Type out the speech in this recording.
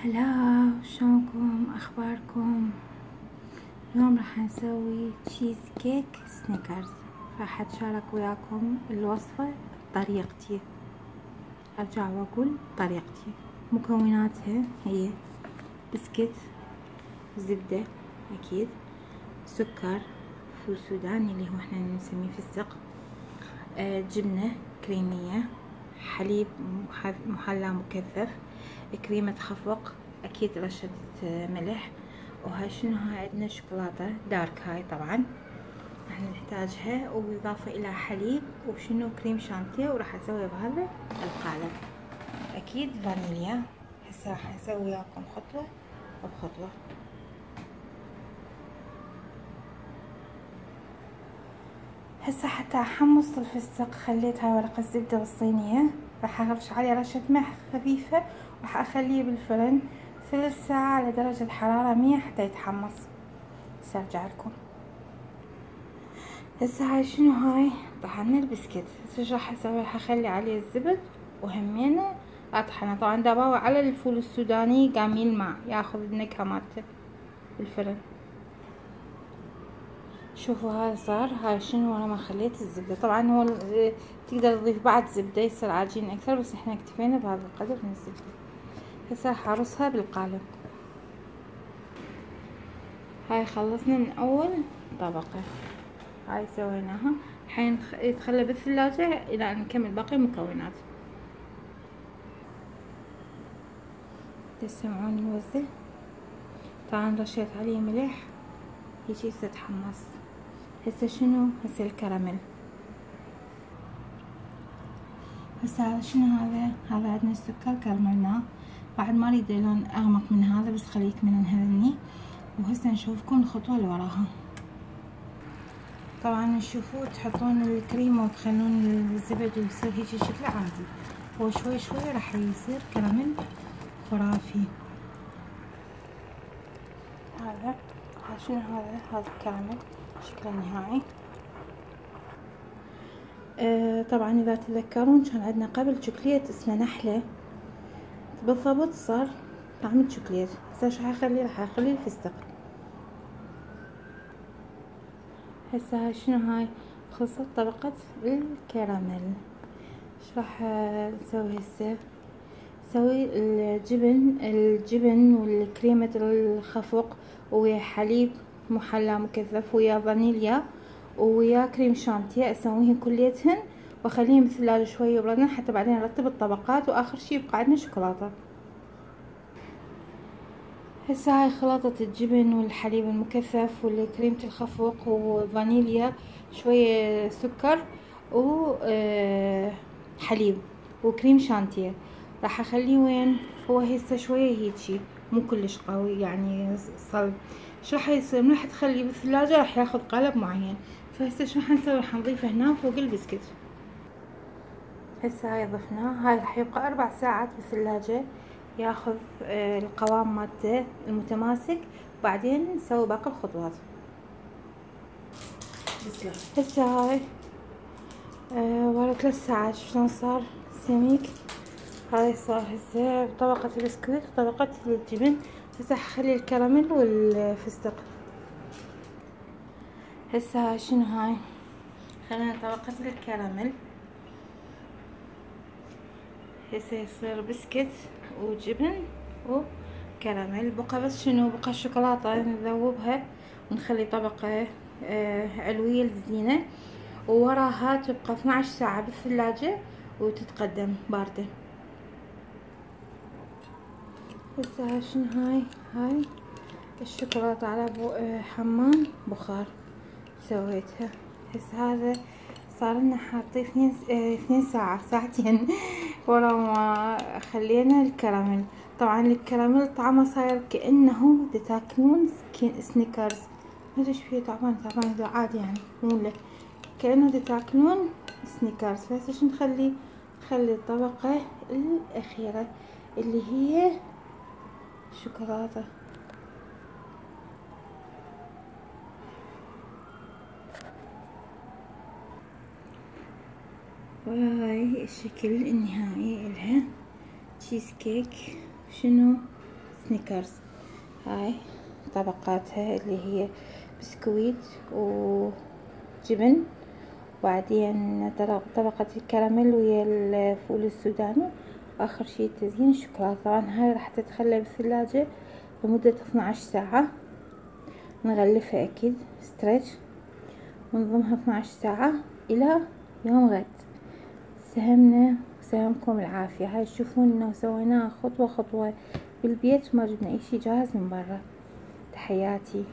هلا، شلونكم؟ اخباركم؟ اليوم راح نسوي تشيز كيك سنيكرز. راح اتشارك وياكم الوصفة بطريقتي. ارجع واقول طريقتي. مكوناتها هي بسكت، زبدة اكيد، سكر، فول سوداني اللي هو احنا نسميه فستق، جبنة كريمية، حليب محلى مكثف، كريمة خفق، اكيد رشة ملح، وهاي شنو؟ هاي عندنا شوكولاتة دارك، هاي طبعا راح نحتاجها، وإضافة الى حليب وشنو كريم شانتيه، وراح اسوي بهذا القالب اكيد فانيليا. هسه راح اسوي وياكم خطوة بخطوة. هسه حتى احمص الفستق خليت هاي ورقة الزبدة بالصينية، راح ارش عليه رشة ملح خفيفة، راح اخليه بالفرن 3 ساعة على درجة حرارة 100 حتى يتحمص. هسه ارجع لكم. هسه هاي شنو؟ هاي طحنا البسكت. هسه ايش راح اسوي؟ راح اخلي عليه الزبد وهمينه اطحنه. طبعا داباوي على الفول السوداني قام يلمع ياخذ النكهة مالته بالفرن. شوفوا هاي صار. هاي شنو؟ انا ما خليت الزبدة. طبعا هو تقدر تضيف بعد زبدة يصير عجين اكثر، بس احنا اكتفينا بهذا القدر من الزبدة. هسه راح ارصها بالقالب. هاي خلصنا من اول طبقة، هاي سويناها. الحين يتخلى بالثلاجة الى ان نكمل باقي المكونات. تسمعون الوزة؟ طبعا رشيت عليه ملح هيجي يتحمص. هسه شنو؟ هسه الكراميل. هسه شنو هذا؟ هذا عندنا السكر كرملناه، بعد ما اريد لون اغمق من هذا، بس خليك من هذني. وهسه نشوفكم الخطوة اللي وراها. طبعا تشوفوا تحطون الكريم وتخلون الزبد ويصير هيجي شكله عادي، هو شوي شوي راح يصير كراميل خرافي. هذا شنو؟ هذا الكراميل شكله نهائي. طبعا اذا تذكرون كان عندنا قبل شوكليت اسمه نحلة، بالضبط صار طعم الشوكليت. هسه ايش راح اخلي الفستق. هسه هاي شنو؟ هاي خلصت طبقة الكراميل. ايش راح نسوي هسه؟ نسوي الجبن والكريمة الخفق، ويا حليب محلى مكثف، ويا فانيليا، ويا كريم شانتيه. اسويهن كليتهن واخليهم بالثلاجة شوي يبردن حتى بعدين ارتب الطبقات، واخر شي يبقى عندنا شوكولاتة. هسه هاي خلطة الجبن والحليب المكثف والكريمة الخفق وفانيليا، شوية سكر وحليب وكريم شانتيه. راح اخليه وين؟ هو هسه شوية هيجي مو كلش قوي يعني صلب. شو راح يصير؟ من راح تخليه بالثلاجة راح ياخذ قالب معين. فهسه شو راح نسوي؟ راح نضيفه هنا فوق البسكت. هسه هاي ضفناه. هاي راح يبقى 4 ساعات بالثلاجة ياخذ القوام مالته المتماسك، وبعدين نسوي باقي الخطوات. هسه هاي ورا 3 ساعات شلون صار سميك. هاي صار هسه طبقة البسكوت وطبقة الجبن. هسه حخلي الكراميل والفستق. هسه هاي شنو؟ هاي خلينا طبقة الكراميل. هسه يصير بسكت وجبن وكراميل. بقى بس شنو؟ بقى الشوكولاتة نذوبها ونخلي طبقة علوية للزينة، ووراها تبقى 12 ساعة بالثلاجة وتتقدم باردة. هسه هاي شنو؟ هاي الشوكولاتة على حمام بخار سويتها. هسه هذا صار لنا حاطين 2 ساعة ساعتين ورا ما خلينا الكراميل. طبعا الكراميل طعمه صاير كأنه تاكلون سنيكرز. ما ادري ايش فيه، تعبان عادي يعني، مو كأنه تاكلون سنيكرز. فهسه شو نخلي الطبقة الأخيرة اللي هي شوكولاتة. وهاي الشكل النهائي إلها تشيز كيك شنو سنيكرز. هاي طبقاتها اللي هي بسكويت وجبن، وبعدين طبقة الكراميل ويا الفول السوداني، واخر شي تزيين الشوكولاتة. طبعا هاي راح تتخلى بالثلاجة لمدة 12 ساعة. نغلفها اكيد ستريتش ونضمها 12 ساعة الى يوم غد. سهمنا وسهمكم العافية. هاي تشوفون انه سويناها خطوة خطوة بالبيت وما جبنا اي شي جاهز من برا. تحياتي.